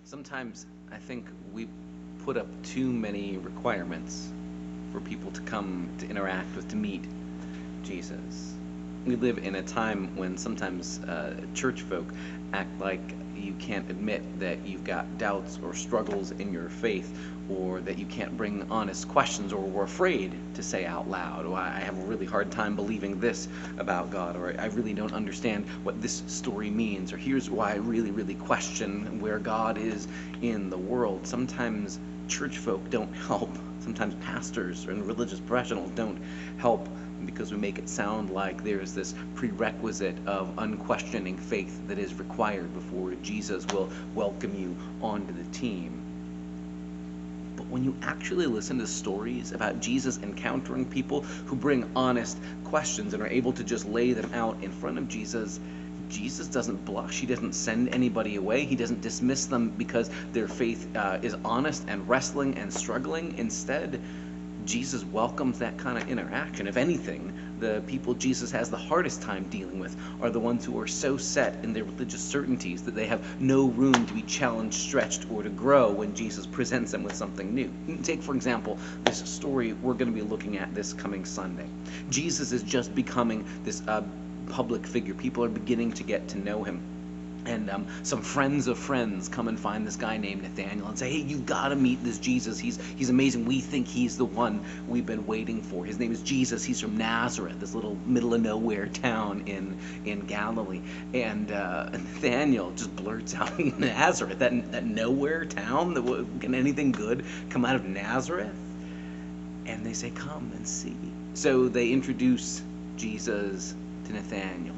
Sometimes I think we put up too many requirements for people to come to interact with, to meet Jesus. We live in a time when sometimes church folk act like you can't admit that you've got doubts or struggles in your faith, or that you can't bring honest questions, or we're afraid to say out loud, or I have a really hard time believing this about God, or I really don't understand what this story means, or here's why I really, really question where God is in the world. Sometimes church folk don't help. Sometimes pastors and religious professionals don't help, because we make it sound like there's this prerequisite of unquestioning faith that is required before Jesus will welcome you onto the team. But when you actually listen to stories about Jesus encountering people who bring honest questions and are able to just lay them out in front of Jesus, Jesus doesn't blush. He doesn't send anybody away. He doesn't dismiss them because their faith is honest and wrestling and struggling. Instead, Jesus welcomes that kind of interaction. If anything, the people Jesus has the hardest time dealing with are the ones who are so set in their religious certainties that they have no room to be challenged, stretched, or to grow when Jesus presents them with something new. Take, for example, this story we're going to be looking at this coming Sunday. Jesus is just becoming this public figure. People are beginning to get to know him. And some friends of friends come and find this guy named Nathaniel and say, hey, you gotta meet this Jesus. He's amazing. We think he's the one we've been waiting for. His name is Jesus. He's from Nazareth, this little middle of nowhere town in Galilee. And Nathaniel just blurts out, Nazareth, that nowhere town? Can anything good come out of Nazareth? And they say, come and see. So they introduce Jesus to Nathaniel.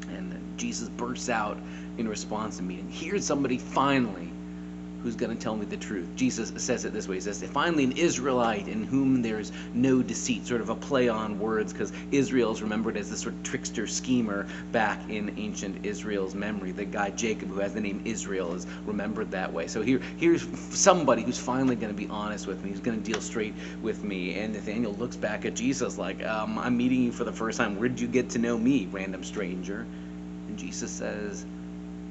And Jesus bursts out in response to me. And here's somebody finally who's going to tell me the truth. Jesus says it this way. He says, finally an Israelite in whom there's no deceit, sort of a play on words, because Israel is remembered as this sort of trickster schemer back in ancient Israel's memory. The guy Jacob, who has the name Israel, is remembered that way. So here's somebody who's finally going to be honest with me, who's going to deal straight with me. And Nathaniel looks back at Jesus like, I'm meeting you for the first time. Where did you get to know me, random stranger? And Jesus says,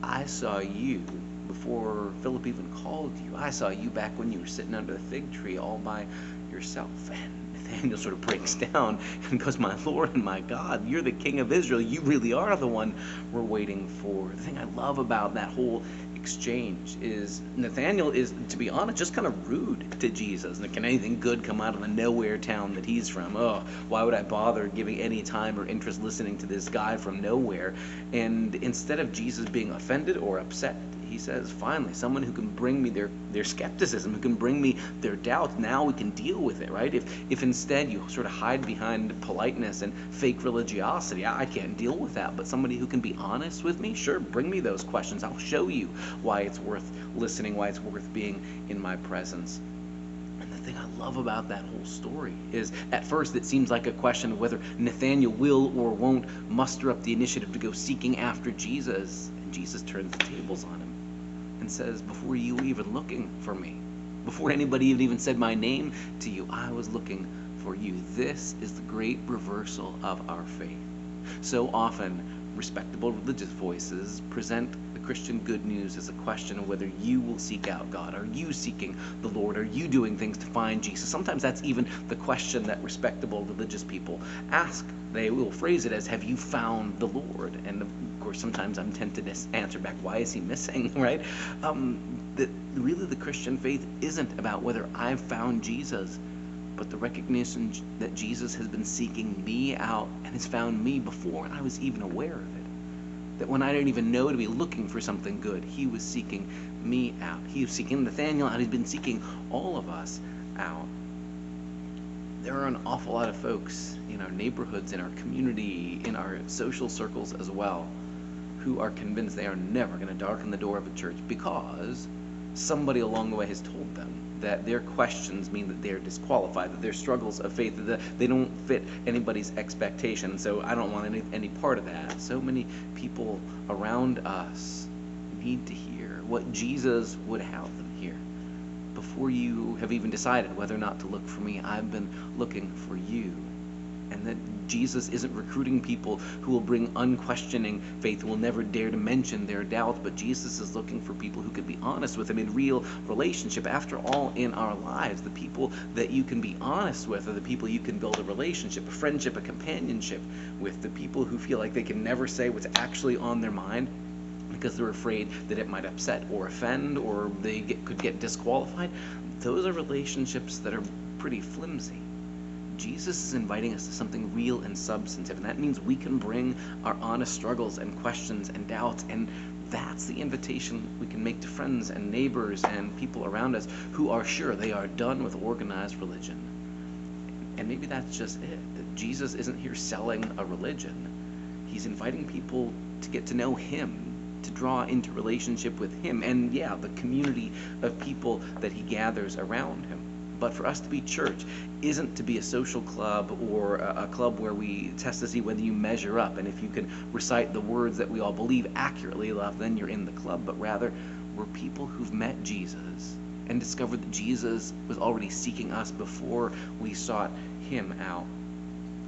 I saw you before Philip even called you. I saw you back when you were sitting under the fig tree all by yourself. And Nathaniel sort of breaks down and goes, my Lord and my God, you're the King of Israel. You really are the one we're waiting for. The thing I love about that whole exchange is Nathaniel is, to be honest, just kind of rude to Jesus. And can anything good come out of the nowhere town that he's from? Oh, why would I bother giving any time or interest listening to this guy from nowhere? And instead of Jesus being offended or upset, he says, finally, someone who can bring me their skepticism, who can bring me their doubts, now we can deal with it, right? If instead you sort of hide behind politeness and fake religiosity, I can't deal with that. But somebody who can be honest with me, sure, bring me those questions. I'll show you why it's worth listening, why it's worth being in my presence. And the thing I love about that whole story is, at first it seems like a question of whether Nathaniel will or won't muster up the initiative to go seeking after Jesus. And Jesus turns the tables on him and says, before you were even looking for me, before anybody even said my name to you, I was looking for you. This is the great reversal of our faith. So often, respectable religious voices present the Christian good news as a question of whether you will seek out God. Are you seeking the Lord? Are you doing things to find Jesus? Sometimes that's even the question that respectable religious people ask. They will phrase it as, have you found the Lord? And of course, sometimes I'm tempted to answer back, why is he missing, right? Really, the Christian faith isn't about whether I've found Jesus, but the recognition that Jesus has been seeking me out and has found me before I was even aware of it. That when I didn't even know to be looking for something good, he was seeking me out. He was seeking Nathaniel out. He's been seeking all of us out. There are an awful lot of folks in our neighborhoods, in our community, in our social circles as well, who are convinced they are never going to darken the door of a church because somebody along the way has told them that their questions mean that they're disqualified, that their struggles of faith, that they don't fit anybody's expectation. So I don't want any part of that. So many people around us need to hear what Jesus would have them hear. Before you have even decided whether or not to look for me, I've been looking for you. And that Jesus isn't recruiting people who will bring unquestioning faith, who will never dare to mention their doubts, but Jesus is looking for people who can be honest with him in real relationship. After all, in our lives, the people that you can be honest with are the people you can build a relationship, a friendship, a companionship with. The people who feel like they can never say what's actually on their mind because they're afraid that it might upset or offend, or they could get disqualified. Those are relationships that are pretty flimsy. Jesus is inviting us to something real and substantive, and that means we can bring our honest struggles and questions and doubts, and that's the invitation we can make to friends and neighbors and people around us who are sure they are done with organized religion. And maybe that's just it, that Jesus isn't here selling a religion. He's inviting people to get to know him, to draw into relationship with him, and yeah, the community of people that he gathers around him. But for us to be church isn't to be a social club or a club where we test to see whether you measure up, and if you can recite the words that we all believe accurately enough, then you're in the club. But rather, we're people who've met Jesus and discovered that Jesus was already seeking us before we sought him out,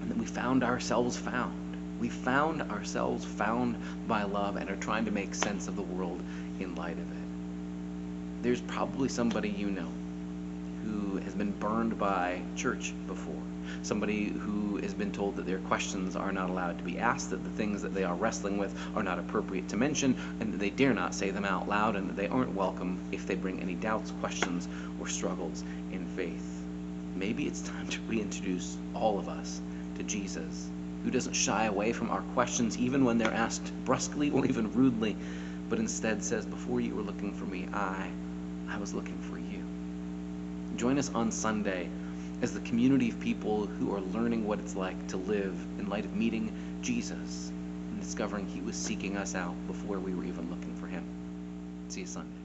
and that we found ourselves found. We found ourselves found by love and are trying to make sense of the world in light of it. There's probably somebody you know who has been burned by church before. Somebody who has been told that their questions are not allowed to be asked, that the things that they are wrestling with are not appropriate to mention, and that they dare not say them out loud, and that they aren't welcome if they bring any doubts, questions, or struggles in faith. Maybe it's time to reintroduce all of us to Jesus, who doesn't shy away from our questions even when they're asked brusquely or even rudely, but instead says, before you were looking for me, I was looking for you. Join us on Sunday as the community of people who are learning what it's like to live in light of meeting Jesus and discovering he was seeking us out before we were even looking for him. See you Sunday.